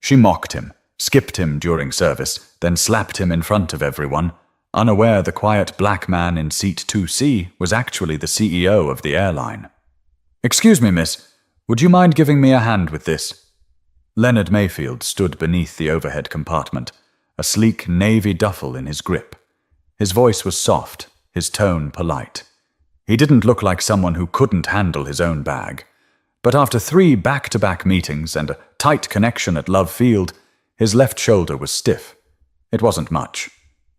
She mocked him, skipped him during service, then slapped him in front of everyone, unaware the quiet black man in seat 2C was actually the CEO of the airline. "Excuse me, miss. Would you mind giving me a hand with this?" Leonard Mayfield stood beneath the overhead compartment, a sleek navy duffel in his grip. His voice was soft, his tone polite. He didn't look like someone who couldn't handle his own bag. But after 3 back-to-back meetings and a tight connection at Love Field, his left shoulder was stiff. It wasn't much,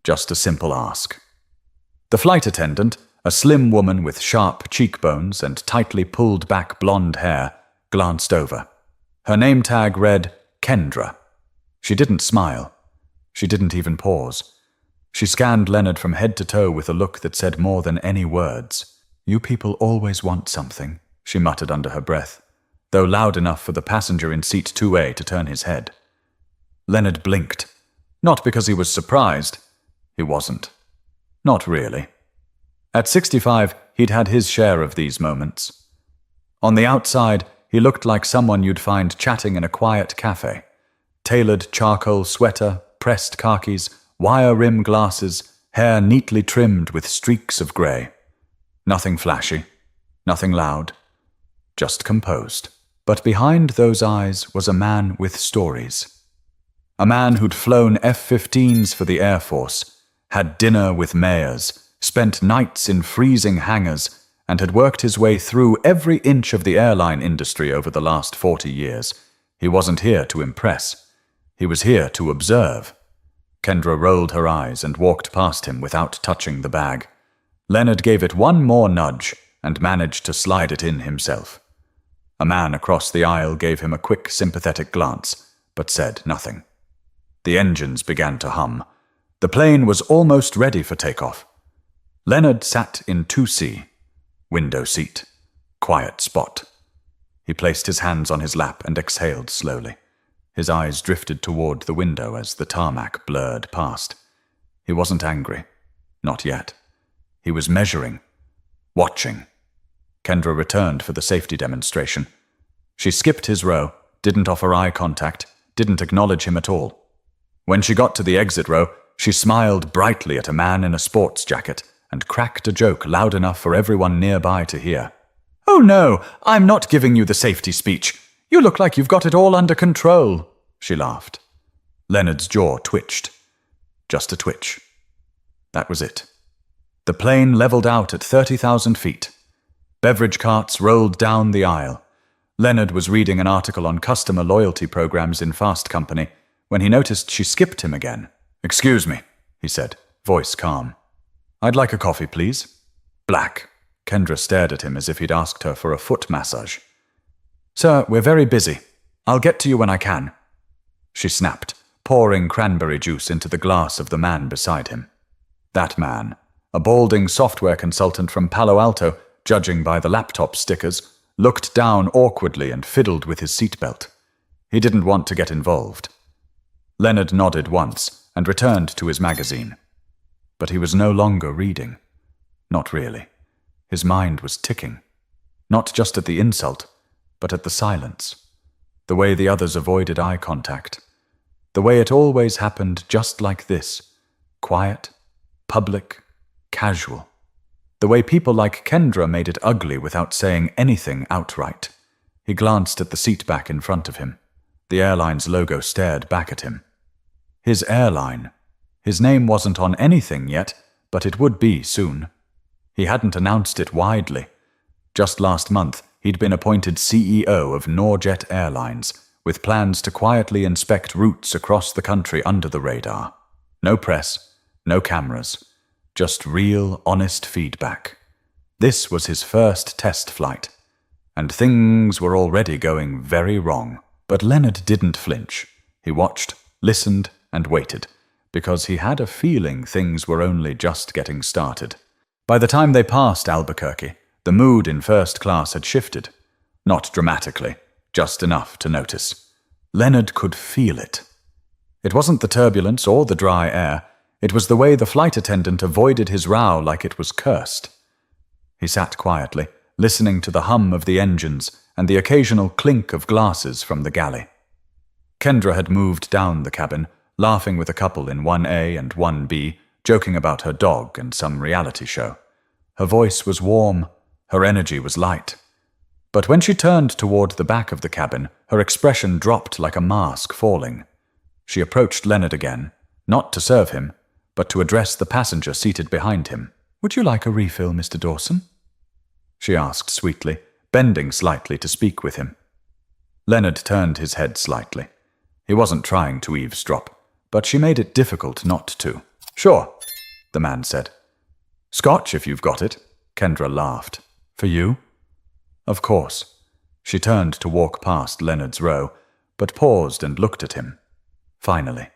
just a simple ask. The flight attendant, a slim woman with sharp cheekbones and tightly pulled-back blonde hair, glanced over. Her name tag read Kendra. She didn't smile. She didn't even pause. She scanned Leonard from head to toe with a look that said more than any words. "You people always want something," she muttered under her breath, though loud enough for the passenger in seat 2A to turn his head. Leonard blinked. Not because he was surprised. He wasn't. Not really. At 65, he'd had his share of these moments. On the outside, he looked like someone you'd find chatting in a quiet cafe. Tailored charcoal sweater, pressed khakis, wire rim glasses, hair neatly trimmed with streaks of grey. Nothing flashy, nothing loud, just composed. But behind those eyes was a man with stories. A man who'd flown F-15s for the Air Force, had dinner with mayors, spent nights in freezing hangars, and had worked his way through every inch of the airline industry over the last 40 years. He wasn't here to impress. He was here to observe. Kendra rolled her eyes and walked past him without touching the bag. Leonard gave it one more nudge and managed to slide it in himself. A man across the aisle gave him a quick, sympathetic glance, but said nothing. The engines began to hum. The plane was almost ready for takeoff. Leonard sat in 2C, window seat, quiet spot. He placed his hands on his lap and exhaled slowly. His eyes drifted toward the window as the tarmac blurred past. He wasn't angry. Not yet. He was measuring, watching. Kendra returned for the safety demonstration. She skipped his row, didn't offer eye contact, didn't acknowledge him at all. When she got to the exit row, she smiled brightly at a man in a sports jacket and cracked a joke loud enough for everyone nearby to hear. "Oh no, I'm not giving you the safety speech. You look like you've got it all under control," she laughed. Leonard's jaw twitched. Just a twitch. That was it. The plane leveled out at 30,000 feet. Beverage carts rolled down the aisle. Leonard was reading an article on customer loyalty programs in Fast Company when he noticed she skipped him again. "Excuse me," he said, voice calm. "I'd like a coffee, please." Black. Kendra stared at him as if he'd asked her for a foot massage. "Sir, we're very busy. I'll get to you when I can." She snapped, pouring cranberry juice into the glass of the man beside him. That man, a balding software consultant from Palo Alto, judging by the laptop stickers, looked down awkwardly and fiddled with his seatbelt. He didn't want to get involved. Leonard nodded once and returned to his magazine. But he was no longer reading. Not really. His mind was ticking. Not just at the insult, but at the silence. The way the others avoided eye contact. The way it always happened just like this. Quiet, public, casual. The way people like Kendra made it ugly without saying anything outright. He glanced at the seat back in front of him. The airline's logo stared back at him. His airline. His name wasn't on anything yet, but it would be soon. He hadn't announced it widely. Just last month, he'd been appointed CEO of Norjet Airlines, with plans to quietly inspect routes across the country under the radar. No press, no cameras, just real, honest feedback. This was his first test flight, and things were already going very wrong. But Leonard didn't flinch. He watched, listened, and waited, because he had a feeling things were only just getting started. By the time they passed Albuquerque, the mood in first class had shifted. Not dramatically, just enough to notice. Leonard could feel it. It wasn't the turbulence or the dry air. It was the way the flight attendant avoided his row like it was cursed. He sat quietly, listening to the hum of the engines and the occasional clink of glasses from the galley. Kendra had moved down the cabin, laughing with a couple in 1A and 1B, joking about her dog and some reality show. Her voice was warm, her energy was light. But when she turned toward the back of the cabin, her expression dropped like a mask falling. She approached Leonard again, not to serve him, but to address the passenger seated behind him. "Would you like a refill, Mr. Dawson?" she asked sweetly, bending slightly to speak with him. Leonard turned his head slightly. He wasn't trying to eavesdrop, but she made it difficult not to. "Sure," the man said. "Scotch, if you've got it." Kendra laughed. "For you?" "Of course." She turned to walk past Leonard's row, but paused and looked at him. Finally.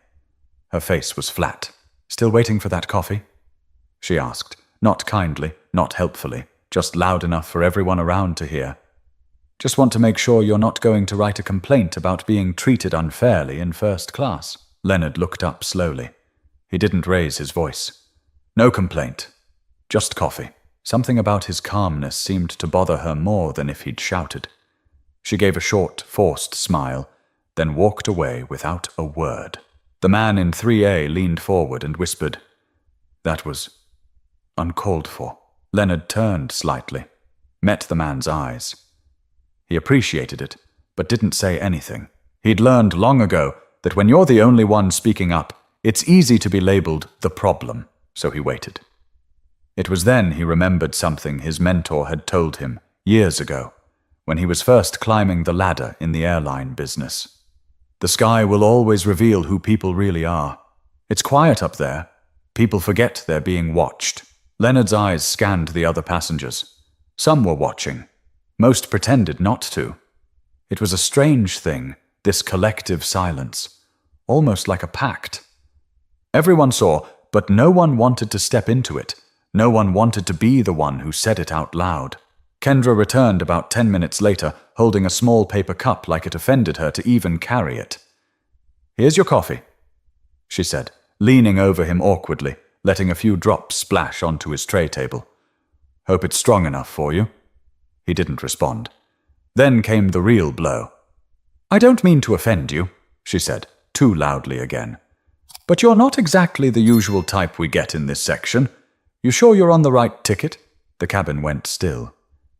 Her face was flat. "Still waiting for that coffee?" she asked, not kindly, not helpfully, just loud enough for everyone around to hear. "Just want to make sure you're not going to write a complaint about being treated unfairly in first class." Leonard looked up slowly. He didn't raise his voice. "No complaint. Just coffee." Something about his calmness seemed to bother her more than if he'd shouted. She gave a short, forced smile, then walked away without a word. The man in 3A leaned forward and whispered, "That was uncalled for." Leonard turned slightly, met the man's eyes. He appreciated it, but didn't say anything. He'd learned long ago that when you're the only one speaking up, it's easy to be labeled the problem, so he waited. It was then he remembered something his mentor had told him years ago, when he was first climbing the ladder in the airline business. The sky will always reveal who people really are. It's quiet up there. People forget they're being watched. Leonard's eyes scanned the other passengers. Some were watching. Most pretended not to. It was a strange thing, this collective silence, almost like a pact. Everyone saw, but no one wanted to step into it. No one wanted to be the one who said it out loud. Kendra returned about 10 minutes later, holding a small paper cup like it offended her to even carry it. "Here's your coffee," she said, leaning over him awkwardly, letting a few drops splash onto his tray table. "Hope it's strong enough for you." He didn't respond. Then came the real blow. "I don't mean to offend you," she said, too loudly again. "But you're not exactly the usual type we get in this section. You sure you're on the right ticket?" The cabin went still.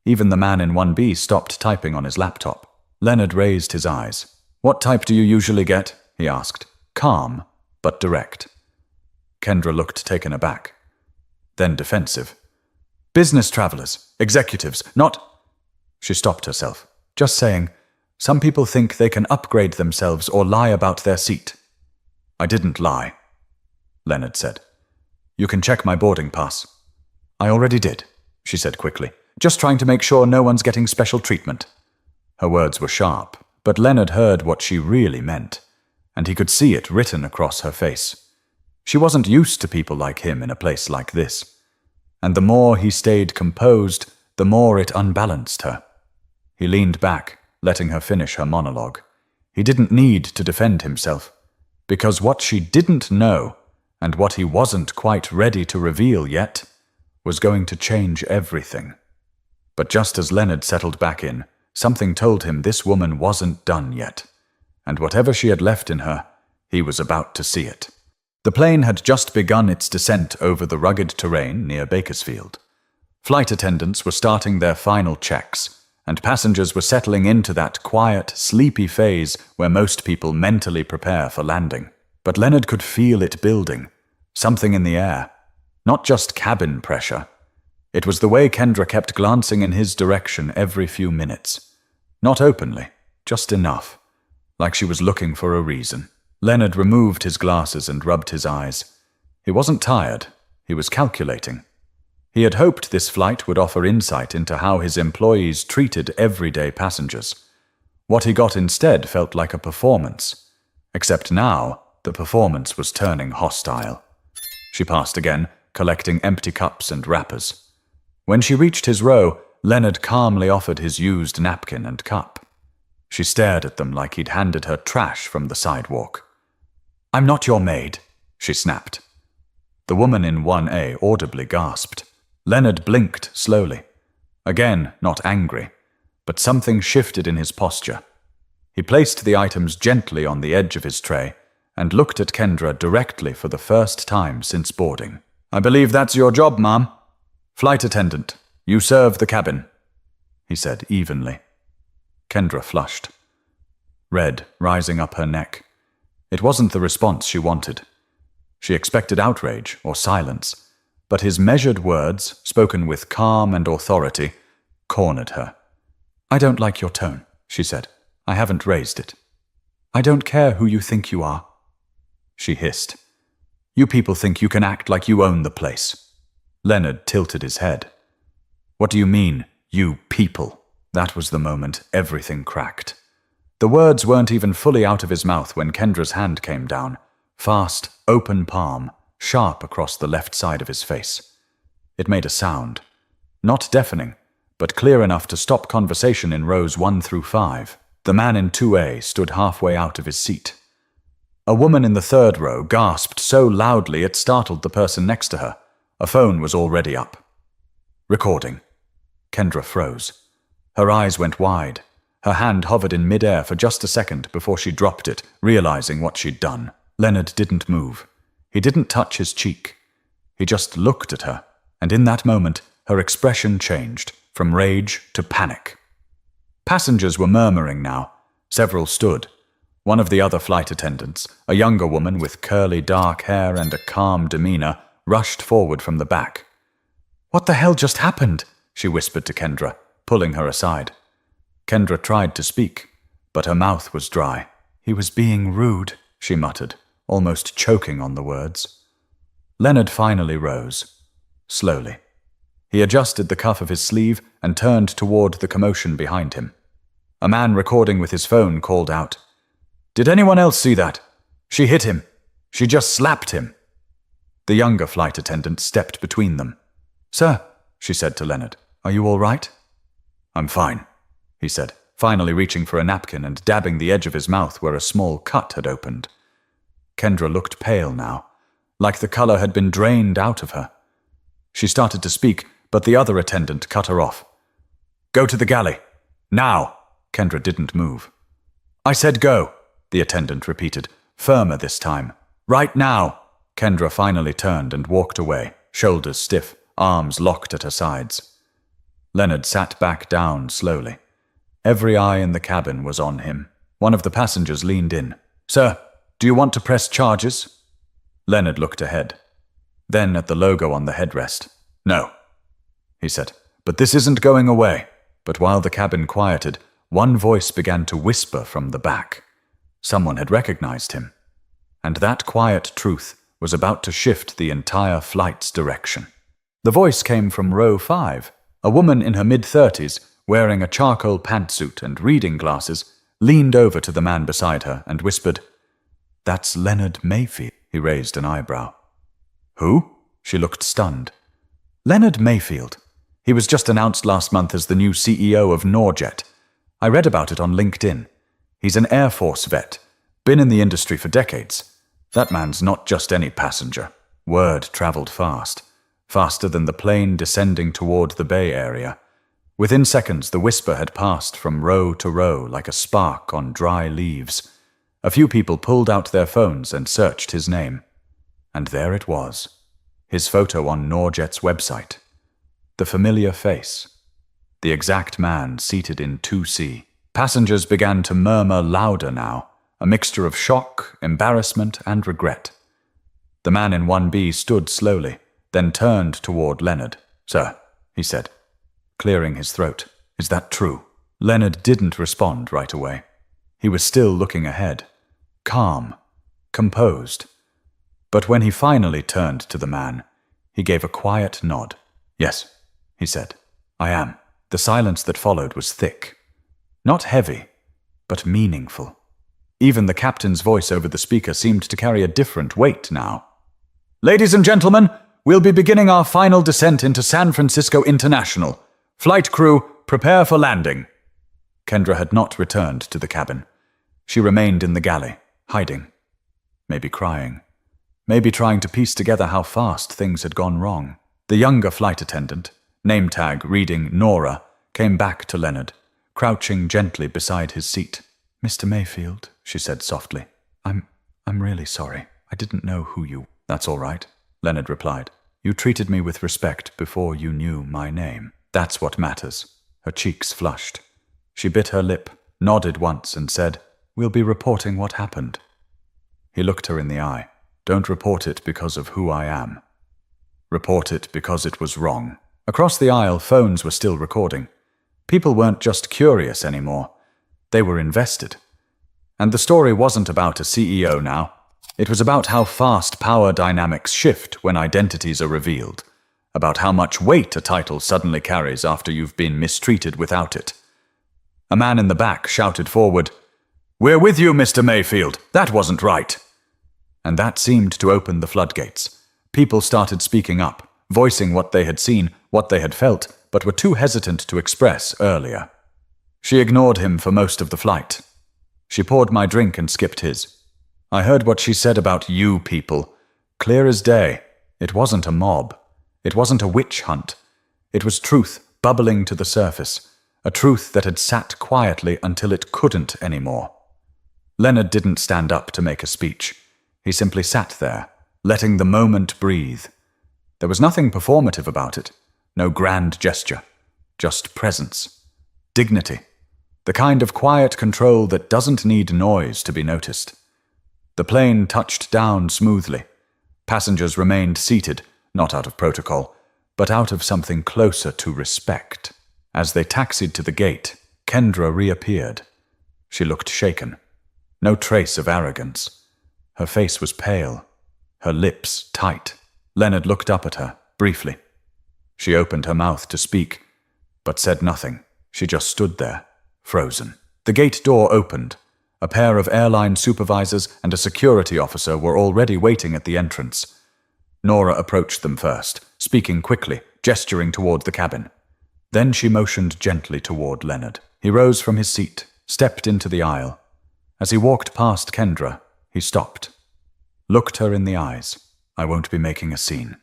Even the man in 1B stopped typing on his laptop. Leonard raised his eyes. "What type do you usually get?" he asked. Calm, but direct. Kendra looked taken aback, then defensive. "Business travelers, executives, not—" She stopped herself, just saying, "Some people think they can upgrade themselves or lie about their seat." "I didn't lie," Leonard said. "You can check my boarding pass." "I already did," she said quickly, "just trying to make sure no one's getting special treatment." Her words were sharp, but Leonard heard what she really meant, and he could see it written across her face. She wasn't used to people like him in a place like this, and the more he stayed composed, the more it unbalanced her. He leaned back, letting her finish her monologue. He didn't need to defend himself, because what she didn't know, and what he wasn't quite ready to reveal yet, was going to change everything. But just as Leonard settled back in, something told him this woman wasn't done yet, and whatever she had left in her, he was about to see it. The plane had just begun its descent over the rugged terrain near Bakersfield. Flight attendants were starting their final checks, and passengers were settling into that quiet, sleepy phase where most people mentally prepare for landing. But Leonard could feel it building, something in the air, not just cabin pressure. It was the way Kendra kept glancing in his direction every few minutes. Not openly, just enough, like she was looking for a reason. Leonard removed his glasses and rubbed his eyes. He wasn't tired, he was calculating. He had hoped this flight would offer insight into how his employees treated everyday passengers. What he got instead felt like a performance, except now the performance was turning hostile. She passed again, collecting empty cups and wrappers. When she reached his row, Leonard calmly offered his used napkin and cup. She stared at them like he'd handed her trash from the sidewalk. "I'm not your maid," she snapped. The woman in 1A audibly gasped. Leonard blinked slowly. Again, not angry, but something shifted in his posture. He placed the items gently on the edge of his tray and looked at Kendra directly for the first time since boarding. "I believe that's your job, ma'am. Flight attendant, you serve the cabin," he said evenly. Kendra flushed, red rising up her neck. It wasn't the response she wanted. She expected outrage or silence, but his measured words, spoken with calm and authority, cornered her. "I don't like your tone," she said. "I haven't raised it." "I don't care who you think you are," she hissed. "You people think you can act like you own the place." Leonard tilted his head. "What do you mean, you people?" That was the moment everything cracked. The words weren't even fully out of his mouth when Kendra's hand came down, fast, open palm, sharp across the left side of his face. It made a sound, not deafening, but clear enough to stop conversation in rows 1 through 5. The man in 2A stood halfway out of his seat. A woman in the 3rd row gasped so loudly it startled the person next to her. A phone was already up. Recording. Kendra froze. Her eyes went wide. Her hand hovered in mid-air for just a second before she dropped it, realizing what she'd done. Leonard didn't move. He didn't touch his cheek. He just looked at her, and in that moment, her expression changed, from rage to panic. Passengers were murmuring now. Several stood. One of the other flight attendants, a younger woman with curly dark hair and a calm demeanor, rushed forward from the back. "What the hell just happened?" she whispered to Kendra, pulling her aside. Kendra tried to speak, but her mouth was dry. "He was being rude," she muttered, almost choking on the words. Leonard finally rose, slowly. He adjusted the cuff of his sleeve and turned toward the commotion behind him. A man recording with his phone called out, "Did anyone else see that? She hit him. She just slapped him." The younger flight attendant stepped between them. "Sir," she said to Leonard, "are you all right?" "I'm fine," he said, finally reaching for a napkin and dabbing the edge of his mouth where a small cut had opened. Kendra looked pale now, like the color had been drained out of her. She started to speak, but the other attendant cut her off. "Go to the galley. Now!" Kendra didn't move. "I said go," the attendant repeated, firmer this time. "Right now!" Kendra finally turned and walked away, shoulders stiff, arms locked at her sides. Leonard sat back down slowly. Every eye in the cabin was on him. One of the passengers leaned in. "Sir, do you want to press charges?" Leonard looked ahead, then at the logo on the headrest. "No," he said, "but this isn't going away." But while the cabin quieted, one voice began to whisper from the back. Someone had recognized him, and that quiet truth was about to shift the entire flight's direction. The voice came from row 5. A woman in her mid-30s, wearing a charcoal pantsuit and reading glasses, leaned over to the man beside her and whispered, "That's Leonard Mayfield." He raised an eyebrow. "Who?" She looked stunned. "Leonard Mayfield. He was just announced last month as the new CEO of Norjet. I read about it on LinkedIn. He's an Air Force vet, been in the industry for decades. That man's not just any passenger." Word traveled fast, faster than the plane descending toward the Bay Area. Within seconds, the whisper had passed from row to row like a spark on dry leaves. A few people pulled out their phones and searched his name. And there it was, his photo on Norjet's website. The familiar face. The exact man seated in 2C. Passengers began to murmur louder now, a mixture of shock, embarrassment, and regret. The man in 1B stood slowly, then turned toward Leonard. "Sir," he said, clearing his throat, "is that true?" Leonard didn't respond right away. He was still looking ahead, calm, composed. But when he finally turned to the man, he gave a quiet nod. "Yes," he said, "I am." The silence that followed was thick. Not heavy, but meaningful. Even the captain's voice over the speaker seemed to carry a different weight now. "Ladies and gentlemen, we'll be beginning our final descent into San Francisco International. Flight crew, prepare for landing." Kendra had not returned to the cabin. She remained in the galley, hiding. Maybe crying. Maybe trying to piece together how fast things had gone wrong. The younger flight attendant, name tag reading Nora, came back to Leonard, crouching gently beside his seat. Mr. Mayfield, she said softly, I'm really sorry. I didn't know who you... That's all right, Leonard replied. You treated me with respect before you knew my name. That's what matters. Her cheeks flushed. She bit her lip, nodded once, and said, We'll be reporting what happened. He looked her in the eye. Don't report it because of who I am. Report it because it was wrong. Across the aisle, phones were still recording. People weren't just curious anymore. They were invested. And the story wasn't about a CEO now. It was about how fast power dynamics shift when identities are revealed, about how much weight a title suddenly carries after you've been mistreated without it. A man in the back shouted forward, We're with you, Mr. Mayfield. That wasn't right. And that seemed to open the floodgates. People started speaking up, voicing what they had seen, what they had felt, but were too hesitant to express earlier. She ignored him for most of the flight. She poured my drink and skipped his. I heard what she said about you people. Clear as day. It wasn't a mob. It wasn't a witch hunt. It was truth bubbling to the surface, a truth that had sat quietly until it couldn't anymore. Leonard didn't stand up to make a speech. He simply sat there, letting the moment breathe. There was nothing performative about it, no grand gesture, just presence, dignity, the kind of quiet control that doesn't need noise to be noticed. The plane touched down smoothly. Passengers remained seated, not out of protocol, but out of something closer to respect. As they taxied to the gate, Kendra reappeared. She looked shaken. No trace of arrogance. Her face was pale, her lips tight. Leonard looked up at her, briefly. She opened her mouth to speak, but said nothing. She just stood there, frozen. The gate door opened. A pair of airline supervisors and a security officer were already waiting at the entrance. Nora approached them first, speaking quickly, gesturing toward the cabin. Then she motioned gently toward Leonard. He rose from his seat, stepped into the aisle. As he walked past Kendra, he stopped, looked her in the eyes. I won't be making a scene,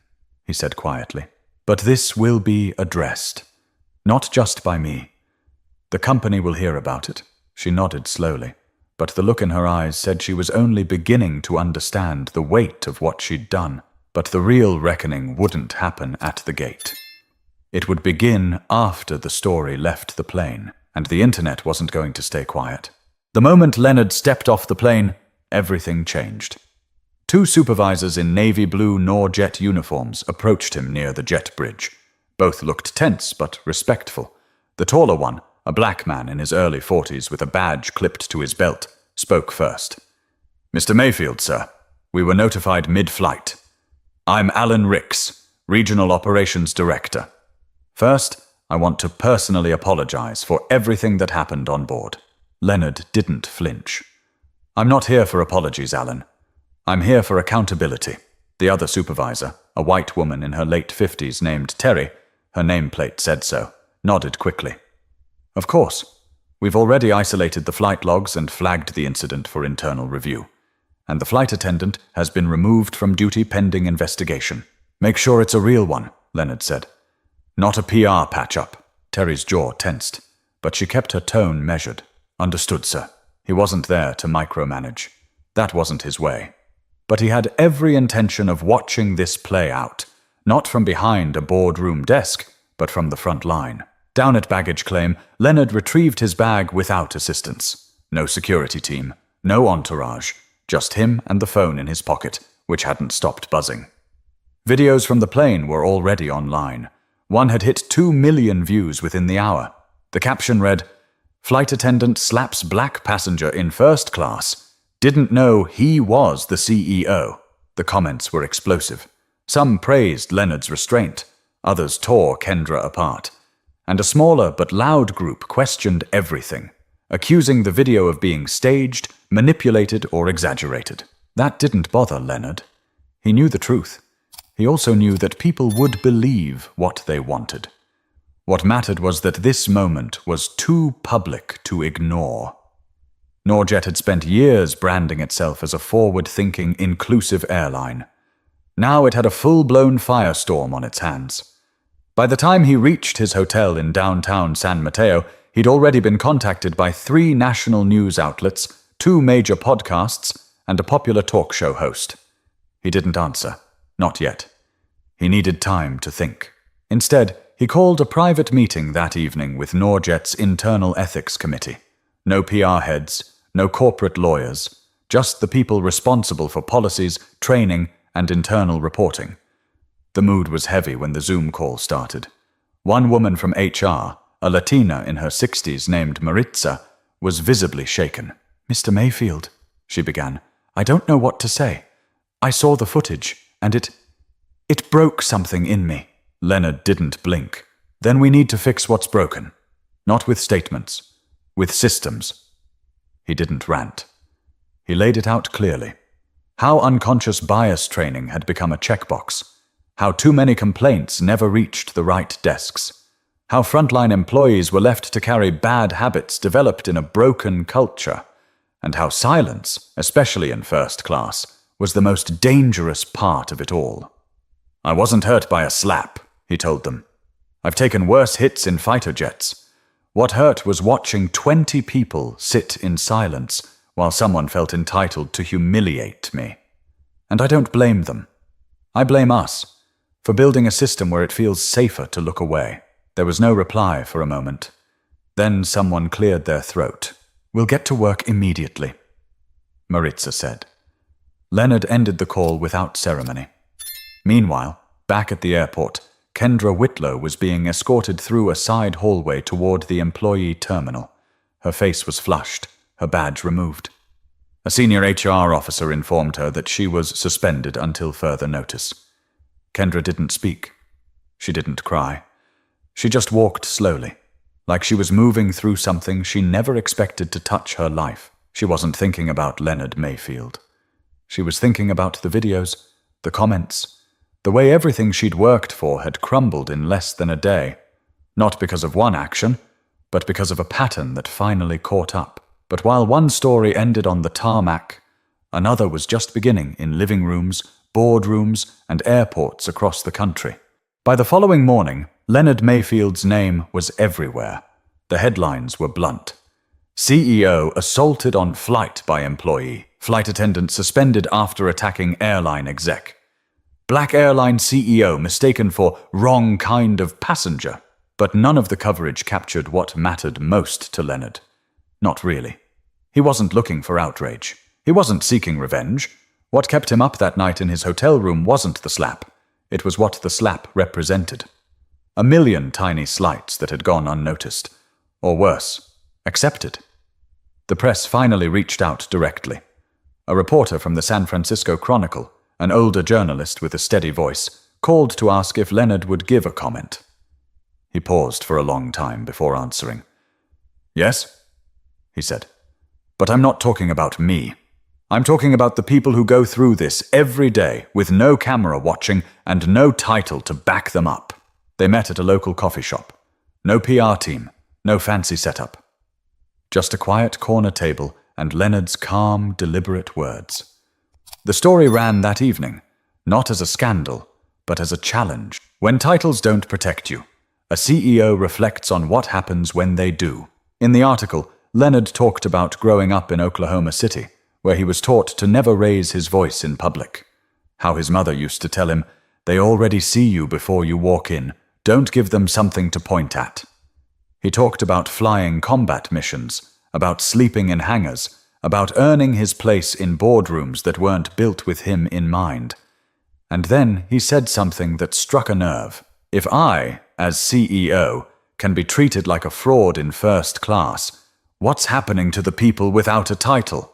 he said quietly. But this will be addressed, not just by me. The company will hear about it. She nodded slowly, but the look in her eyes said she was only beginning to understand the weight of what she'd done. But the real reckoning wouldn't happen at the gate. It would begin after the story left the plane, and the internet wasn't going to stay quiet. The moment Leonard stepped off the plane, everything changed. Two supervisors in navy blue Norjet uniforms approached him near the jet bridge. Both looked tense but respectful. The taller one, a black man in his early 40s with a badge clipped to his belt, spoke first. Mr. Mayfield, sir, we were notified mid-flight. I'm Alan Ricks, Regional Operations Director. First, I want to personally apologize for everything that happened on board. Leonard didn't flinch. I'm not here for apologies, Alan. I'm here for accountability. The other supervisor, a white woman in her late 50s named Terry, her nameplate said so, nodded quickly. Of course. We've already isolated the flight logs and flagged the incident for internal review. And the flight attendant has been removed from duty pending investigation. Make sure it's a real one, Leonard said. Not a PR patch-up. Terry's jaw tensed, but she kept her tone measured. Understood, sir. He wasn't there to micromanage. That wasn't his way. But he had every intention of watching this play out, not from behind a boardroom desk, but from the front line. Down at baggage claim, Leonard retrieved his bag without assistance. No security team, no entourage, just him and the phone in his pocket, which hadn't stopped buzzing. Videos from the plane were already online. One had hit 2 million views within the hour. The caption read, "Flight attendant slaps black passenger in first class. Didn't know he was the CEO." The comments were explosive. Some praised Leonard's restraint. Others tore Kendra apart. And a smaller but loud group questioned everything, accusing the video of being staged, manipulated, or exaggerated. That didn't bother Leonard. He knew the truth. He also knew that people would believe what they wanted. What mattered was that this moment was too public to ignore. Norjet had spent years branding itself as a forward-thinking, inclusive airline. Now it had a full-blown firestorm on its hands. By the time he reached his hotel in downtown San Mateo, He'd already been contacted by 3 national news outlets, 2 major podcasts, and a popular talk show host. He didn't answer. Not yet. He needed time to think. Instead, he called a private meeting that evening with Norjet's internal ethics committee. No PR heads, no corporate lawyers, just the people responsible for policies, training, and internal reporting. The mood was heavy when the Zoom call started. One woman from HR, a Latina in her 60s named Maritza, was visibly shaken. "Mr. Mayfield," she began, "I don't know what to say. I saw the footage, and it broke something in me." Leonard didn't blink. "Then we need to fix what's broken. Not with statements. With systems." He didn't rant. He laid it out clearly. How unconscious bias training had become a checkbox. How too many complaints never reached the right desks. How frontline employees were left to carry bad habits developed in a broken culture. And how silence, especially in first class, was the most dangerous part of it all. "I wasn't hurt by a slap," he told them. "I've taken worse hits in fighter jets. What hurt was watching 20 people sit in silence while someone felt entitled to humiliate me. And I don't blame them. I blame us for building a system where it feels safer to look away." There was no reply for a moment. Then someone cleared their throat. "We'll get to work immediately," Maritza said. Leonard ended the call without ceremony. Meanwhile, back at the airport, Kendra Whitlow was being escorted through a side hallway toward the employee terminal. Her face was flushed, her badge removed. A senior HR officer informed her that she was suspended until further notice. Kendra didn't speak. She didn't cry. She just walked slowly, like she was moving through something she never expected to touch her life. She wasn't thinking about Leonard Mayfield. She was thinking about the videos, the comments, the way everything she'd worked for had crumbled in less than a day. Not because of one action, but because of a pattern that finally caught up. But while one story ended on the tarmac, another was just beginning in living rooms, boardrooms, and airports across the country. By the following morning, Leonard Mayfield's name was everywhere. The headlines were blunt. CEO assaulted on flight by employee. Flight attendant suspended after attacking airline exec. Black airline CEO mistaken for wrong kind of passenger. But none of the coverage captured what mattered most to Leonard. Not really. He wasn't looking for outrage. He wasn't seeking revenge. What kept him up that night in his hotel room wasn't the slap. It was what the slap represented. 1,000,000 tiny slights that had gone unnoticed. Or worse, accepted. The press finally reached out directly. A reporter from the San Francisco Chronicle, an older journalist with a steady voice, called to ask if Leonard would give a comment. He paused for a long time before answering. "Yes," he said. "But I'm not talking about me. I'm talking about the people who go through this every day with no camera watching and no title to back them up." They met at a local coffee shop. No PR team, no fancy setup. Just a quiet corner table and Leonard's calm, deliberate words. The story ran that evening, not as a scandal, but as a challenge. When titles don't protect you, a CEO reflects on what happens when they do. In the article, Leonard talked about growing up in Oklahoma City, where he was taught to never raise his voice in public. How his mother used to tell him, "They already see you before you walk in. Don't give them something to point at." He talked about flying combat missions, about sleeping in hangars, about earning his place in boardrooms that weren't built with him in mind. And then he said something that struck a nerve. If I, as CEO, can be treated like a fraud in first class, what's happening to the people without a title?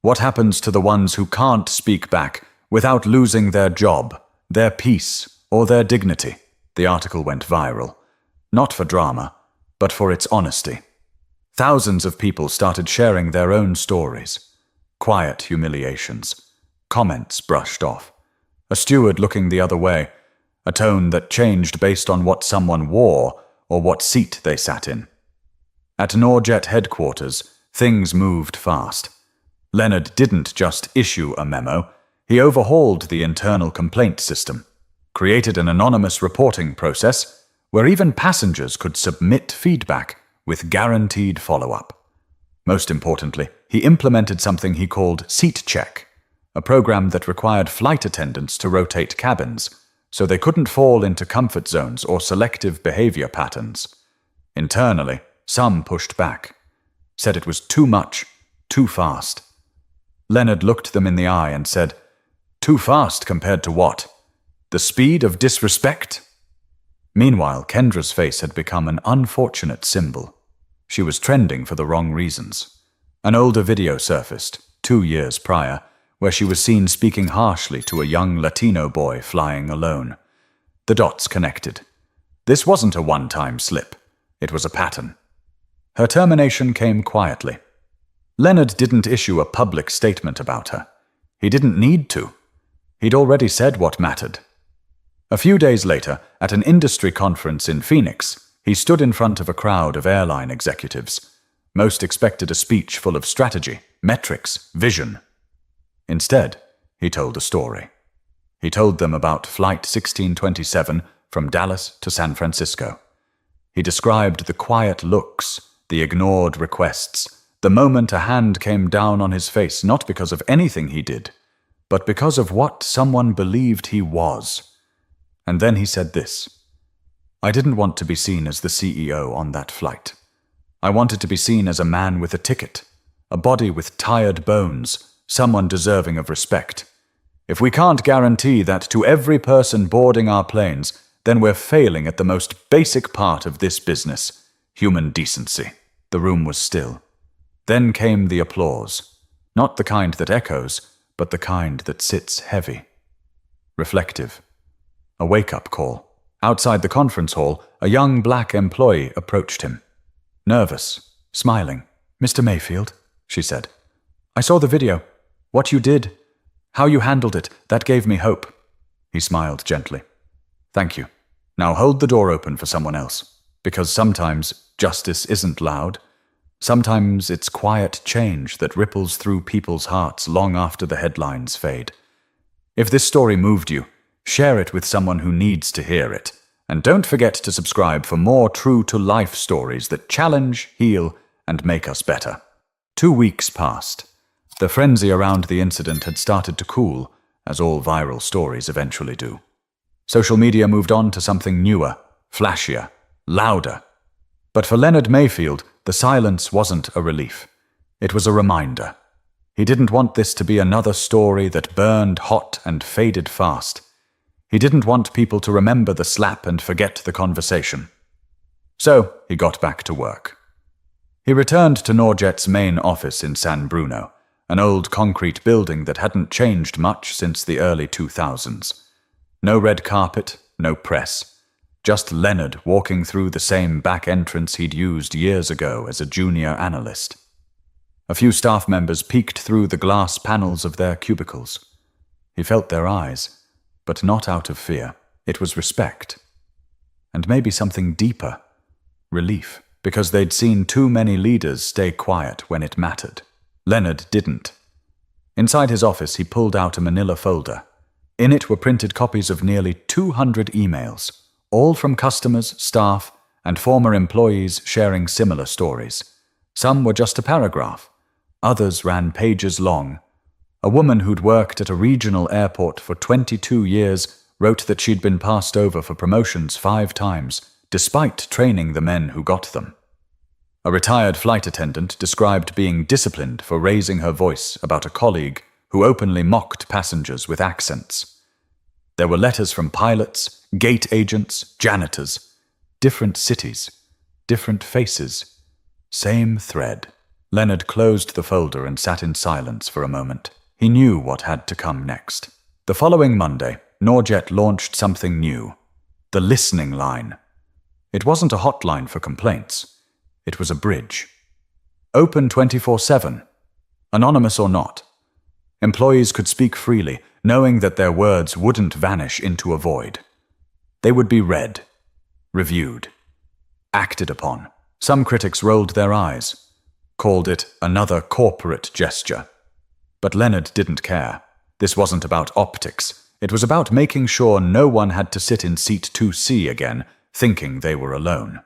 What happens to the ones who can't speak back without losing their job, their peace, or their dignity? The article went viral. Not for drama, but for its honesty. Thousands of people started sharing their own stories. Quiet humiliations. Comments brushed off. A steward looking the other way. A tone that changed based on what someone wore or what seat they sat in. At Norjet headquarters, things moved fast. Leonard didn't just issue a memo, he overhauled the internal complaint system, created an anonymous reporting process where even passengers could submit feedback with guaranteed follow-up. Most importantly, he implemented something he called Seat Check, a program that required flight attendants to rotate cabins, so they couldn't fall into comfort zones or selective behavior patterns. Internally, some pushed back, said it was too much, too fast. Leonard looked them in the eye and said, "Too fast compared to what? The speed of disrespect?" Meanwhile, Kendra's face had become an unfortunate symbol. She was trending for the wrong reasons. An older video surfaced, 2 years prior, where she was seen speaking harshly to a young Latino boy flying alone. The dots connected. This wasn't a one-time slip. It was a pattern. Her termination came quietly. Leonard didn't issue a public statement about her. He didn't need to. He'd already said what mattered. A few days later, at an industry conference in Phoenix, he stood in front of a crowd of airline executives. Most expected a speech full of strategy, metrics, vision. Instead, he told a story. He told them about Flight 1627 from Dallas to San Francisco. He described the quiet looks, the ignored requests, the moment a hand came down on his face not because of anything he did, but because of what someone believed he was. And then he said this: "I didn't want to be seen as the CEO on that flight. I wanted to be seen as a man with a ticket, a body with tired bones, someone deserving of respect. If we can't guarantee that to every person boarding our planes, then we're failing at the most basic part of this business, human decency." The room was still. Then came the applause, not the kind that echoes, but the kind that sits heavy. Reflective. A wake-up call. Outside the conference hall, a young black employee approached him. Nervous, smiling. "Mr. Mayfield," she said, "I saw the video. What you did, how you handled it, that gave me hope." He smiled gently. "Thank you. Now hold the door open for someone else, because sometimes justice isn't loud. Sometimes it's quiet change that ripples through people's hearts long after the headlines fade. If this story moved you, share it with someone who needs to hear it. And don't forget to subscribe for more true-to-life stories that challenge, heal, and make us better." 2 weeks passed. The frenzy around the incident had started to cool, as all viral stories eventually do. Social media moved on to something newer, flashier, louder. But for Leonard Mayfield, the silence wasn't a relief. It was a reminder. He didn't want this to be another story that burned hot and faded fast. He didn't want people to remember the slap and forget the conversation. So he got back to work. He returned to Norjet's main office in San Bruno, an old concrete building that hadn't changed much since the early 2000s. No red carpet, no press. Just Leonard walking through the same back entrance he'd used years ago as a junior analyst. A few staff members peeked through the glass panels of their cubicles. He felt their eyes, but not out of fear. It was respect. And maybe something deeper. Relief, because they'd seen too many leaders stay quiet when it mattered. Leonard didn't. Inside his office, he pulled out a manila folder. In it were printed copies of nearly 200 emails, all from customers, staff, and former employees sharing similar stories. Some were just a paragraph. Others ran pages long. A woman who'd worked at a regional airport for 22 years wrote that she'd been passed over for promotions 5 times, despite training the men who got them. A retired flight attendant described being disciplined for raising her voice about a colleague who openly mocked passengers with accents. There were letters from pilots, gate agents, janitors. Different cities, different faces. Same thread. Leonard closed the folder and sat in silence for a moment. He knew what had to come next. The following Monday, Norjet launched something new. The listening line. It wasn't a hotline for complaints. It was a bridge. Open 24/7. Anonymous or not. Employees could speak freely, knowing that their words wouldn't vanish into a void. They would be read, reviewed, acted upon. Some critics rolled their eyes, called it another corporate gesture. But Leonard didn't care. This wasn't about optics. It was about making sure no one had to sit in seat 2C again, thinking they were alone.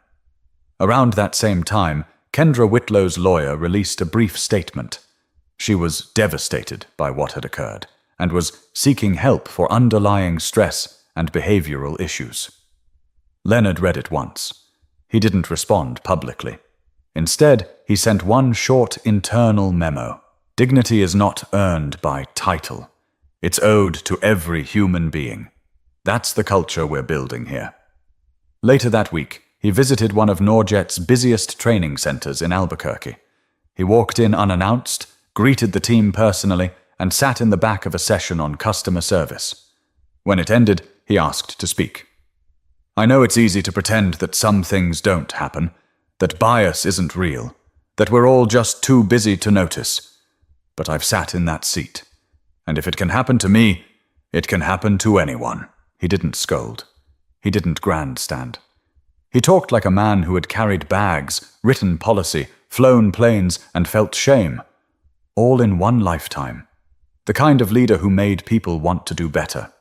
Around that same time, Kendra Whitlow's lawyer released a brief statement. She was devastated by what had occurred and was seeking help for underlying stress and behavioral issues. Leonard read it once. He didn't respond publicly. Instead, he sent one short internal memo. Dignity is not earned by title. It's owed to every human being. That's the culture we're building here. Later that week, he visited one of Norjet's busiest training centers in Albuquerque. He walked in unannounced, greeted the team personally, and sat in the back of a session on customer service. When it ended, he asked to speak. I know it's easy to pretend that some things don't happen, that bias isn't real, that we're all just too busy to notice. But I've sat in that seat. And if it can happen to me, it can happen to anyone. He didn't scold. He didn't grandstand. He talked like a man who had carried bags, written policy, flown planes, and felt shame. All in one lifetime. The kind of leader who made people want to do better.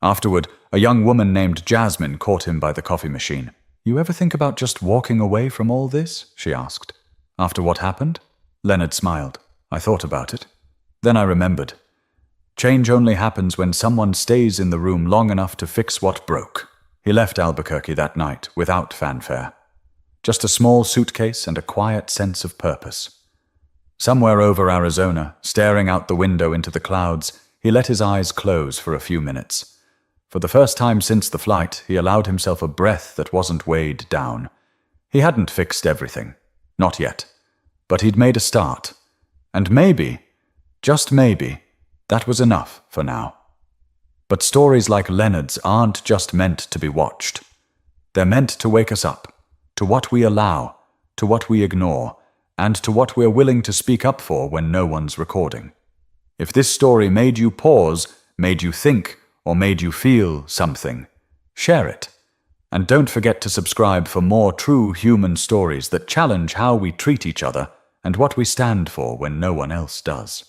Afterward, a young woman named Jasmine caught him by the coffee machine. You ever think about just walking away from all this? She asked. After what happened? Leonard smiled. I thought about it. Then I remembered. Change only happens when someone stays in the room long enough to fix what broke. He left Albuquerque that night without fanfare. Just a small suitcase and a quiet sense of purpose. Somewhere over Arizona, staring out the window into the clouds, he let his eyes close for a few minutes. For the first time since the flight, he allowed himself a breath that wasn't weighed down. He hadn't fixed everything. Not yet. But he'd made a start. And maybe, just maybe, that was enough for now. But stories like Leonard's aren't just meant to be watched. They're meant to wake us up, to what we allow, to what we ignore, and to what we're willing to speak up for when no one's recording. If this story made you pause, made you think, or made you feel something, share it. And don't forget to subscribe for more true human stories that challenge how we treat each other and what we stand for when no one else does.